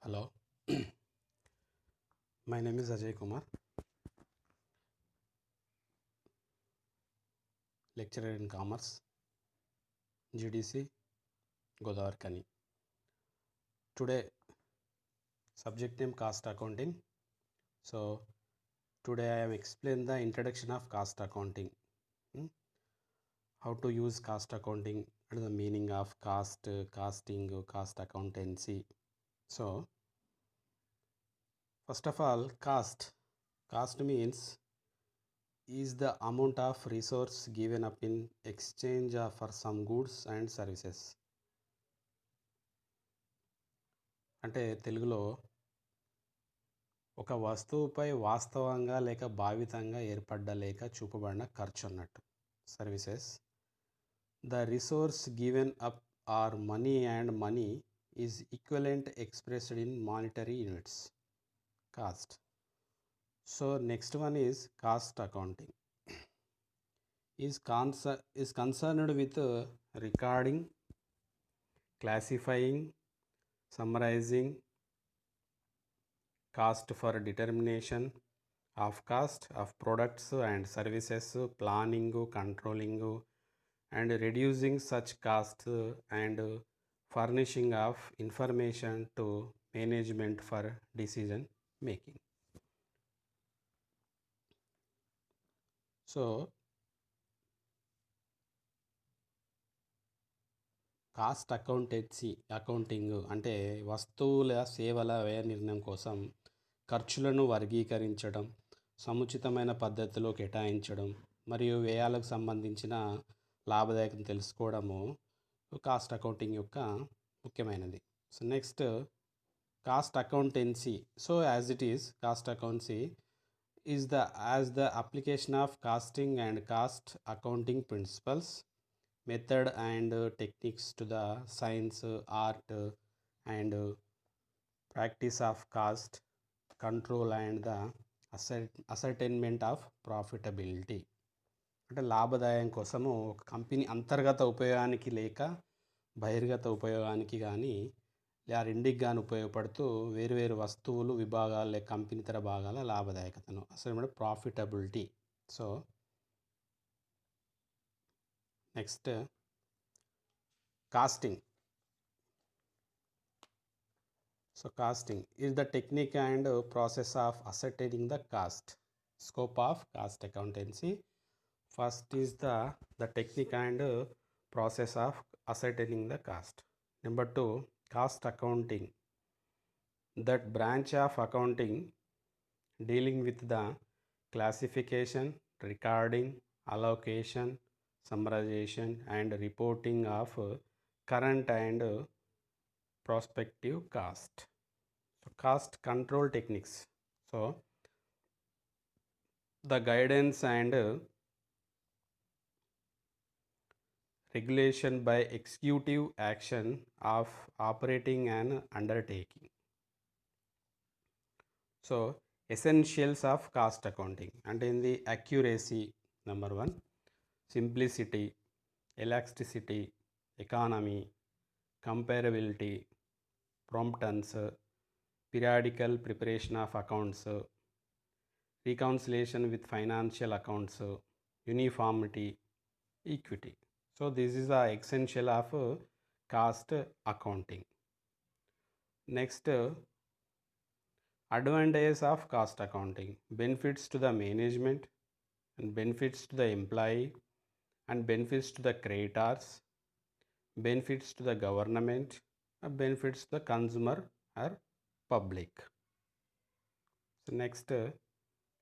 Hello, my name is Ajay Kumar, lecturer in Commerce, GDC, Godavarkani. Today, subject name cost accounting. So, today I am explain the introduction of cost accounting. Hmm, How to use cost accounting and the meaning of cost, costing, cost accountancy. So, first of all, cost. Cost means is the amount of resource given up in exchange for some goods and services. అంటే తెలుగులో ఒక వస్తువుపై వాస్తవంగా లేక భావితంగా ఏర్పడ్డ లేక చూపబడిన ఖర్చు అన్నట్టు. Services the resource given up or money and money is equivalent expressed in monetary units. Cost. So next one is cost accounting is concerned with recording, classifying, summarizing cost for determination of cost of products and services, planning, controlling, and reducing such costs and furnishing of information to management for decision making. So cost accounting అంటే వస్తువుల సేవల వ్యయ నిర్ణయం కోసం ఖర్చులను వర్గీకరించడం, సముచితమైన పద్ధతిలో కేటాయించడం మరియు వ్యయాలకు సంబంధించిన లాభదాయకం తెలుసుకోవడము కాస్ట్ అకౌంటింగ్ యొక్క ముఖ్యమైనది. So next cost accountancy. So as it is cost accountancy is the application of costing and cost accounting principles, method and techniques to the science, art and practice of cost control and the ascertainment of profitability. అంటే లాభదాయం కోసము ఒక company అంతర్గత ఉపయోగానికి లేక బహిర్గత ఉపయోగానికి కానీ ఆ రెండింటికి కానీ ఉపయోగపడుతూ వేరువేరు వస్తువులు విభాగాలు లేక కంపెనీ ఇతర భాగాల లాభదాయకతను అసలు profitability. So next casting. So casting is the technique and process of ascertaining the cost. Scope of cost accountancy. First is the technique and process of ascertaining the cost. Number 2, cost accounting. That branch of accounting dealing with the classification, recording, allocation, summarization and reporting of current and prospective cost. So cost control techniques. So the guidance and regulation by executive action of operating an undertaking. So essentials of cost accounting and in the accuracy, number 1, simplicity, elasticity, economy, comparability, promptness, periodical preparation of accounts, reconciliation with financial accounts, uniformity, equity. So this is the essential of cost accounting. Next, advantages of cost accounting: benefits to the management and benefits to the employee and benefits to the creditors, benefits to the government and benefits to the consumer or public. So next,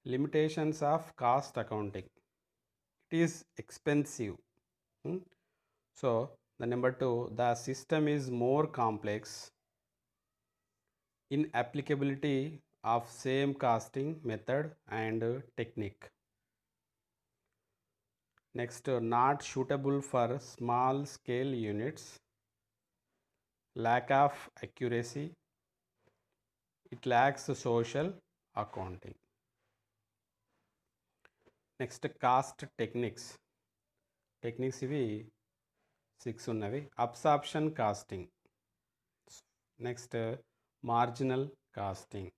limitations of cost accounting: it is expensive. So the number 2, the system is more complex in applicability of same costing method and technique. Next, not suitable for small scale units, lack of accuracy, it lacks social accounting. Next, cost techniques ఇవి 6 ఉన్నవి. Absorption costing. Next, marginal costing,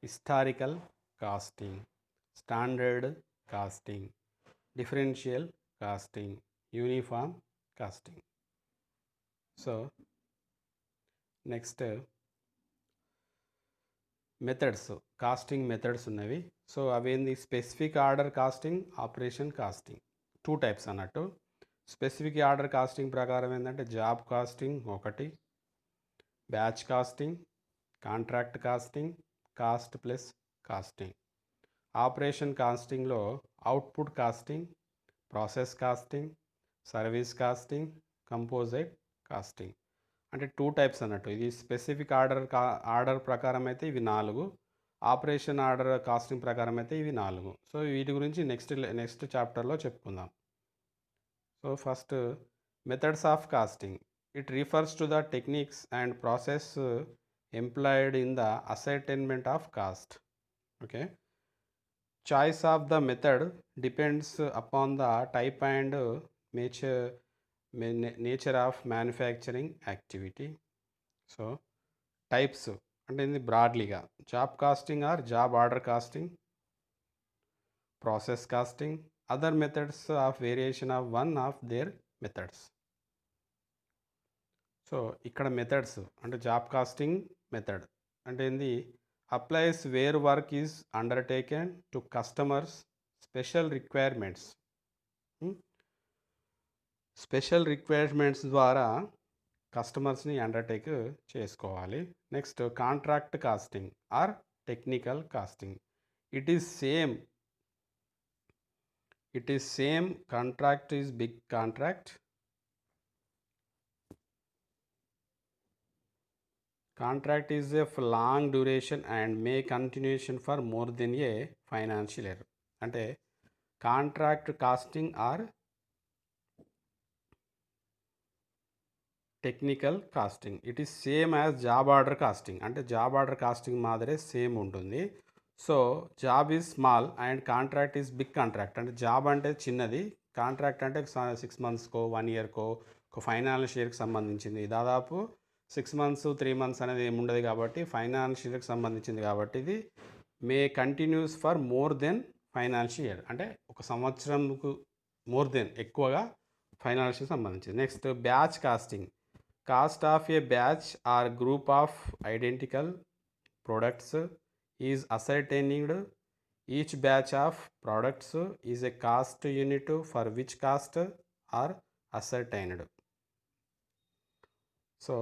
historical costing, standard costing, differential costing, uniform costing. So next methods costing methods ఉన్నవి. So అవేంది specific order costing, operation costing, 2 types అన్నట్టు. Specific order costing ప్రకారం ఏంటంటే job costing ఒకటి, batch costing, contract costing, cost plus costing. Operation కాస్టింగ్లో output costing, process costing, service costing, composite costing. అంటే 2 types అన్నట్టు. ఇది స్పెసిఫిక్ ఆర్డర్ ప్రకారం అయితే ఇవి 4, ఆపరేషన్ ఆర్డర్ కాస్టింగ్ ప్రకారం అయితే ఇవి 4. సో వీటి గురించి నెక్స్ట్ చాప్టర్లో చెప్పుకుందాం. So first methods of costing. It refers to the techniques and process employed in the assignment of cost. Okay, choice of the method depends upon the type and nature of manufacturing activity. So types అంటే ఇది బ్రాడ్లీగా job costing or job order costing, process costing, other methods of variation of one of their methods. So ఇక్కడ methods అంటే job costing method అంటే ఏంది, applies where work is undertaken to customers special requirements. Special requirements ద్వారా కస్టమర్స్ని undertake చేసుకోవాలి. Next contract costing or technical costing. It is same contract is big contract. Contract is a long duration and may continuation for more than a financial year. అంటే contract costing or technical costing it is same as job order costing. అంటే job order costing మాదిరే same ఉంటుంది. So job is small and contract is big contract. అంటే job అంటే చిన్నది, contract అంటే 6 మంత్స్కో 1 ఇయర్కో ఒక financial ఇయర్కి సంబంధించింది. దాదాపు 6 మంత్స్ 3 మంత్స్ అనేది ఏమి ఉండదు కాబట్టి ఫైనాన్షియల్ ఇయర్కి సంబంధించింది కాబట్టి ఇది may continues for more than financial year. అంటే ఒక సంవత్సరంకు మోర్ దెన్ ఎక్కువగా ఫైనాన్షియల్ సంబంధించింది. Next batch costing. Cost of a batch or group of identical products is ascertained. Each batch of products is a cost unit for which cost are ascertained. So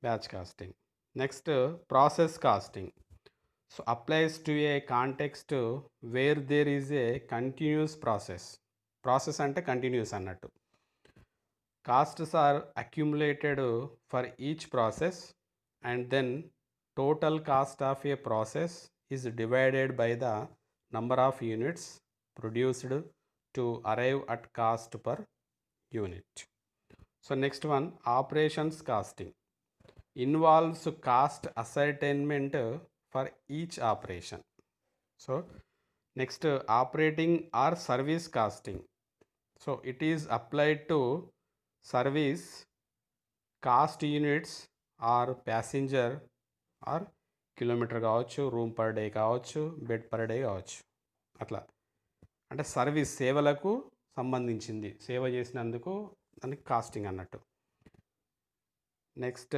batch costing. Next process costing. So applies to a context where there is a continuous process. Process ante continuous annattu. Costs are accumulated for each process and then total cost of a process is divided by the number of units produced to arrive at cost per unit. So next one, operations costing involves cost ascertainment for each operation. So next operating or service costing. So it is applied to service cost units or passenger or kilometre కావచ్చు, room per day కావచ్చు, bed per day కావచ్చు. అట్లా అంటే service సేవలకు సంబంధించింది, సేవ చేసినందుకు దానికి కాస్టింగ్ అన్నట్టు. Next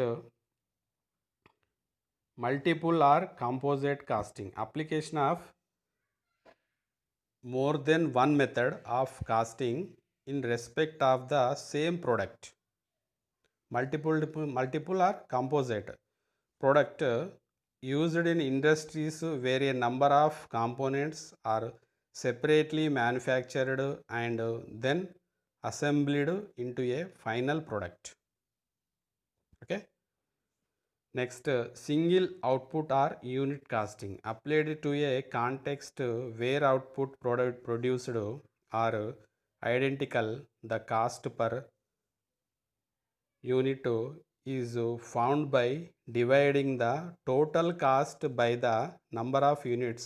multiple or composite costing. Application of more than one method of costing in respect of the same product. Multiple or composite product used in industries where a number of components are separately manufactured and then assembled into a final product. Okay. Next single output or unit costing applied to a context where output product produced are identical, the cost per unit is found by dividing the total cost by the number of units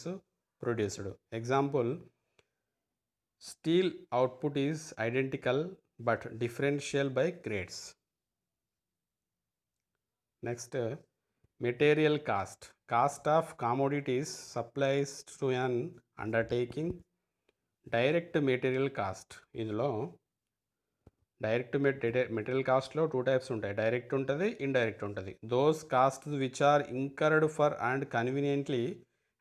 produced. Example, steel output is identical but differential by grades. Next material cost, cost of commodities supplies to an undertaking. Direct material cost, ఇందులో direct material కాస్ట్లో 2 types ఉంటాయి, direct ఉంటుంది, indirect ఉంటుంది. Those cost which are incurred for and conveniently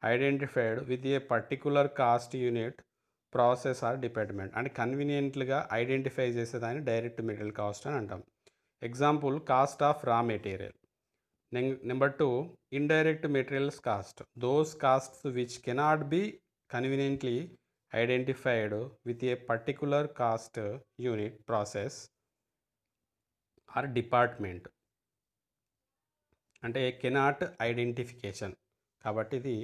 identified with a particular cost unit process or department. అంటే కన్వీనియంట్గా identify చేసేదాన్ని direct material cost అని అంటాం. Example, cost of raw material. Number 2, indirect materials cost, those costs which cannot be conveniently identified with a particular cost unit process or department. అంటే cannot identification, కాబట్టి ఇది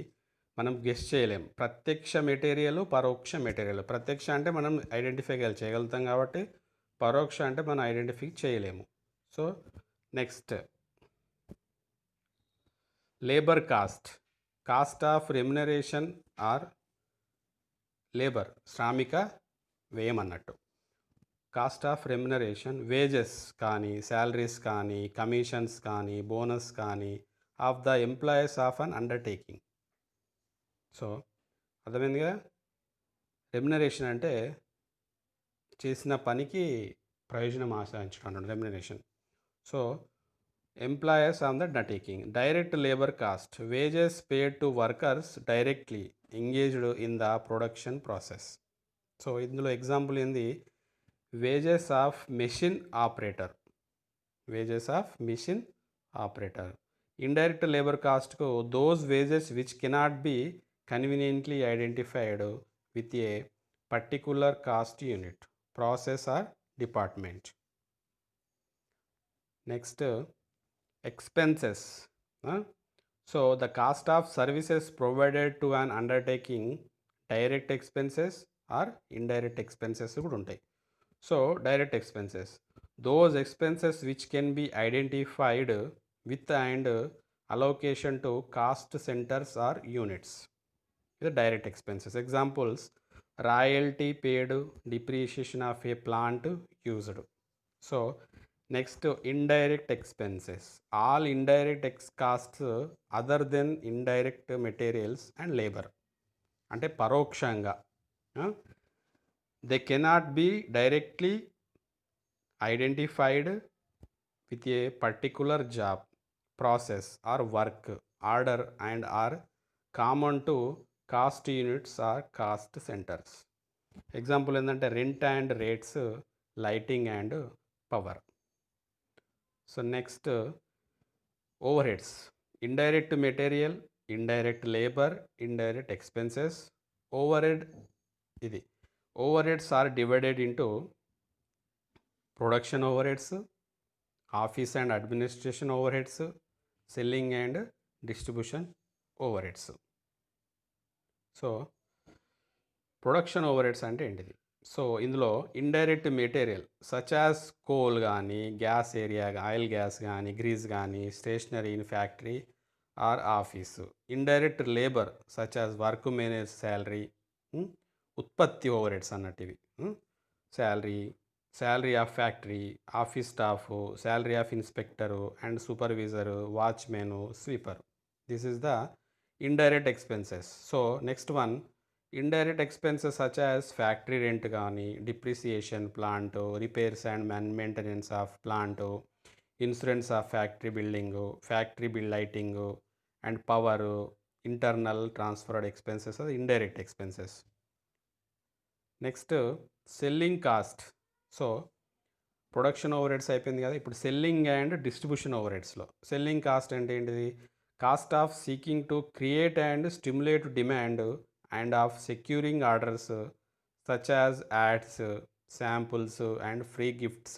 మనం guess చేయలేం. ప్రత్యక్ష material, పరోక్ష material. ప్రత్యక్ష అంటే మనం ఐడెంటిఫై చేయగలుగుతాం కాబట్టి, పరోక్ష అంటే మనం ఐడెంటిఫై చేయలేము. So next, labour cost, cost of remuneration or labour, శ్రామిక వ్యయం అన్నట్టు. కాస్ట్ ఆఫ్ రెమ్యునరేషన్, వేజెస్ కానీ, శాలరీస్ కానీ, కమిషన్స్ కానీ, బోనస్ కానీ of the employees of an undertaking. So అర్థమైందిగా. రెమ్యునరేషన్ అంటే చేసిన పనికి ప్రయోజనం ఆశించడం, remuneration. So employers on the undertaking. Direct labour cost, wages paid to workers directly engaged in the production process. So ఇందులో ఎగ్జాంపుల్ ఏంది, wages of machine operator, wages of machine operator. Indirect labour కాస్ట్కు those wages which cannot be conveniently identified with a particular cost unit, process or department. Next, expenses. So the cost of services provided to an undertaking, direct expenses or indirect expenses కూడా ఉంటాయి. So direct expenses, those expenses which can be identified with and allocation to cost centres or units. ఇది direct expenses. Examples, royalty paid, depreciation of a plant used. So next, indirect expenses, all indirect costs other than indirect materials and labour. అంటే పరోక్షంగా, they cannot be directly identified with a particular job, process or work order and or common to cost units or cost centres. Example ఏంటంటే rent and rates, lighting and power. So next, overheads, indirect material, indirect labour, indirect expenses. Overhead, ఇది overheads are divided into production overheads, office and administration overheads, selling and distribution overheads. So production overheads అంటే ఏంటిది? So ఇందులో indirect material such as coal కానీ, gas area, oil gas కానీ, grease కానీ, stationery in factory or office. Indirect labour such as work manage salary, ఉత్పత్తి overheads అన్నట్టు ఇవి. Salary of factory, office staff, salary of inspector and supervisor, watchman, sweeper. This is the indirect expenses. So next one, indirect expenses such as factory rent కానీ, depreciation, plant repairs and maintenance of plant, insurance of factory building, factory bill lighting and power, internal transferred expenses, అది indirect expenses. Next, selling cost. So production overheads అయిపోయింది కదా, ఇప్పుడు selling and distribution ఓవర్హెడ్స్లో selling cost అంటే ఏంటిది? Cost of seeking to create and stimulate demand and of securing orders such as ads, samples and free gifts,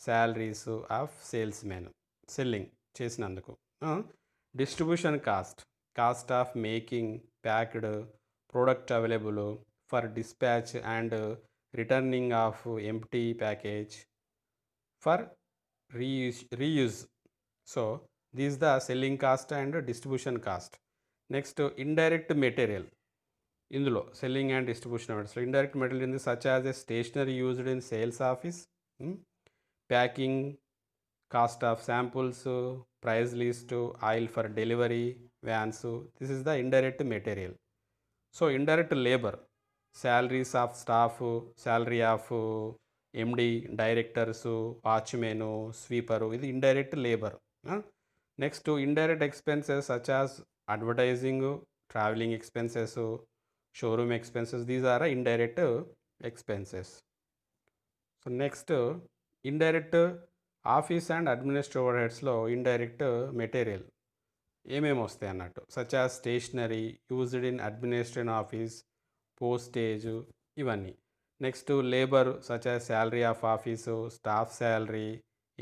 salaries of salesmen, selling చేసినందుకు. Distribution cost, cost of making packed product available for dispatch and returning of empty package for reuse. So this the selling cost and distribution cost. Next, indirect material. ఇందులో selling and distribution అవర్స్లో indirect material ఉంది such as a stationery used in sales office, packing cost of samples, price list, oil for delivery, vans. This is the indirect material. So indirect labor, salaries of staff, salary of MD, directors, watchman, sweeper, ఇది indirect labor. Next to indirect expenses such as advertising, traveling expenses, showroom expenses, these are indirect expenses. So next, indirect office and administrative ఓవర్హెడ్స్లో indirect material ఏమేమి వస్తాయి అన్నట్టు, such as stationery used in administrative office, postage, ఇవన్నీ. Next labour such as salary of office, staff salary,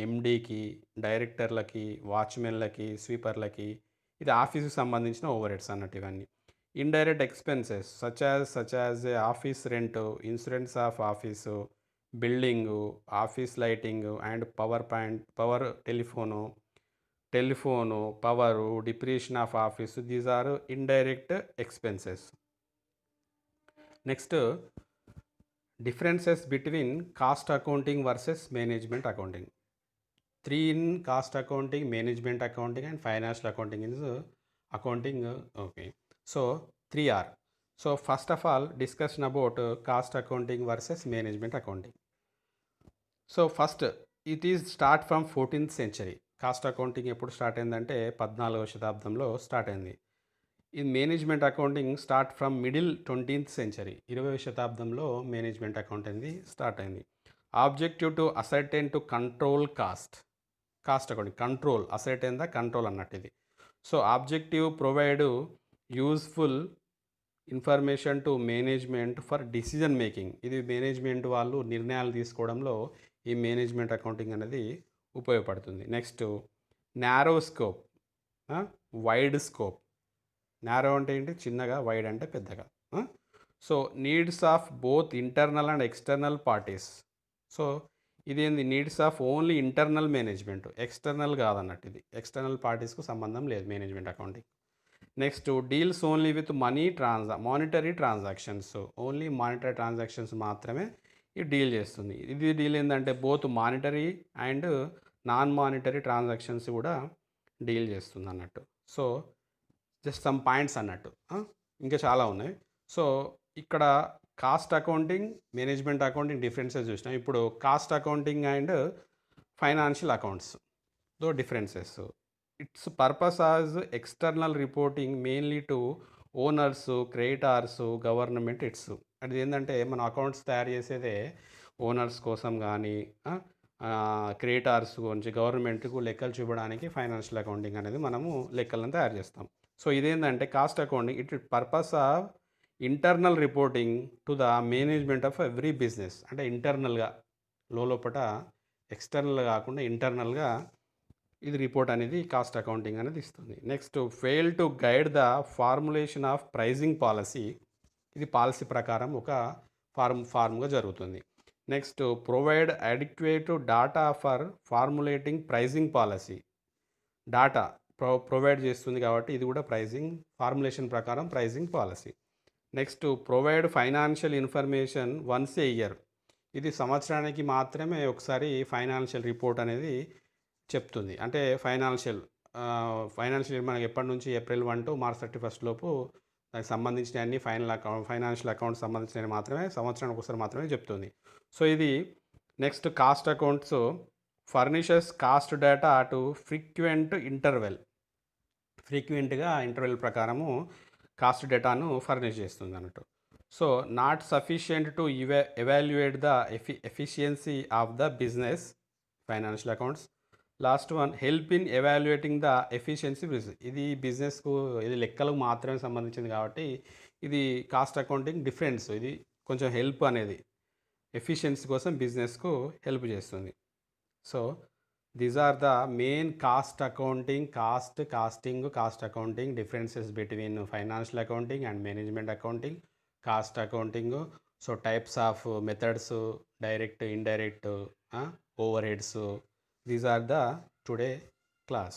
ఎండీకి, డైరెక్టర్లకి, వాచ్మెన్లకి, స్వీపర్లకి, ఇది ఆఫీస్కి సంబంధించిన ఓవర్ హెడ్స్ అన్నట్టు ఇవన్నీ. Indirect expenses such as office rent, insurance of office, building, office lighting and power telephone, power, depreciation of office, these are indirect expenses. Next, differences between cost accounting versus management accounting. 3 in cost accounting, management accounting and financial accounting is accounting. Okay, so 3 are. So first of all, discussion about cost accounting versus management accounting. So first, it is start from 14th century. Cost accounting ఎప్పుడు start అయిందంటే 14వ శతాబ్దంలో start అయింది. ఈ management accounting start from middle 20th century, 20వ శతాబ్దంలో management account అనేది start అయింది. Objective to ascertain to control cost accounting, control ascertain the control అన్నట్టు ఇది. So objective provide useful information to management for decision making. ఇది management వాళ్ళు నిర్ణయాలు తీసుకోవడంలో ఈ మేనేజ్మెంట్ అకౌంటింగ్ అనేది ఉపయోగపడుతుంది. Next, narrow scope, wide scope. Narrow అంటే ఏంటి, చిన్నగా, వైడ్ అంటే పెద్దగా. So needs of both internal and external parties. So ఇదేంది, needs of only internal management, external కాదన్నట్టు, ఇది ఎక్స్టర్నల్ పార్టీస్కు సంబంధం లేదు management accounting. Next, deals only with monetary transactions, only monetary transactions మాత్రమే ఇది డీల్ చేస్తుంది. ఇది డీల్ ఏంటంటే both monetary and non monetary transactions కూడా డీల్ చేస్తుంది అన్నట్టు. సో జస్ట్ సమ్ పాయింట్స్ అన్నట్టు, ఇంకా చాలా ఉన్నాయి. సో ఇక్కడ cost accounting, management accounting differences చూసినాం. ఇప్పుడు cost accounting and financial accounts though differences. It's purpose as external reporting mainly to owners, creditors, government. అది ఏంటంటే మన అకౌంట్స్ తయారు చేసేదే ఓనర్స్ కోసం కానీ క్రెడిటార్స్ గురించి, గవర్నమెంట్కు లెక్కలు చూపడానికి ఫైనాన్షియల్ అకౌంటింగ్ అనేది మనము లెక్కలను తయారు చేస్తాం. సో ఇదేంటంటే cost accounting it purpose of internal reporting to the management of every business. అంటే ఇంటర్నల్గా, లోపట ఎక్స్టర్నల్ కాకుండా ఇంటర్నల్గా ఇది రిపోర్ట్ అనేది కాస్ట్ అకౌంటింగ్ అనేది ఇస్తుంది. Next, fail to guide the formulation of pricing policy. ఇది పాలసీ ప్రకారం ఒక ఫార్మ్గా జరుగుతుంది. Next, provide adequate data for formulating pricing policy. Data provide చేస్తుంది కాబట్టి ఇది కూడా ప్రైజింగ్ ఫార్ములేషన్ ప్రకారం pricing policy. Next, provide financial information once a year. ఇది సంవత్సరానికి మాత్రమే ఒకసారి ఫైనాన్షియల్ రిపోర్ట్ అనేది చెప్తుంది. అంటే ఫైనాన్షియల్ మనకి ఎప్పటి నుంచి ఏప్రిల్ 1 to March 31 లోపు దానికి సంబంధించిన అన్ని ఫైనాన్షియల్ అకౌంట్స్ సంబంధించినవి మాత్రమే సంవత్సరానికి ఒకసారి మాత్రమే చెప్తుంది. సో ఇది next, cost accounts furnishes cost data to ఫ్రీక్వెంట్గా ఇంటర్వెల్ ప్రకారము కాస్ట్ డేటాను ఫర్నిష్ చేస్తుంది అన్నట్టు. So not sufficient to evaluate the efficiency of the business, financial accounts. Last one, help in evaluating the efficiency business. ఇది బిజినెస్కు, ఇది లెక్కలకు మాత్రమే సంబంధించింది కాబట్టి ఇది కాస్ట్ అకౌంటింగ్ డిఫరెన్స్. ఇది కొంచెం హెల్ప్ అనేది ఎఫిషియన్సీ కోసం బిజినెస్కు హెల్ప్ చేస్తుంది. So these are the main cost accounting, cost accounting differences between financial accounting and management accounting, cost accounting. So types of methods, direct, indirect, overheads. These are the today class.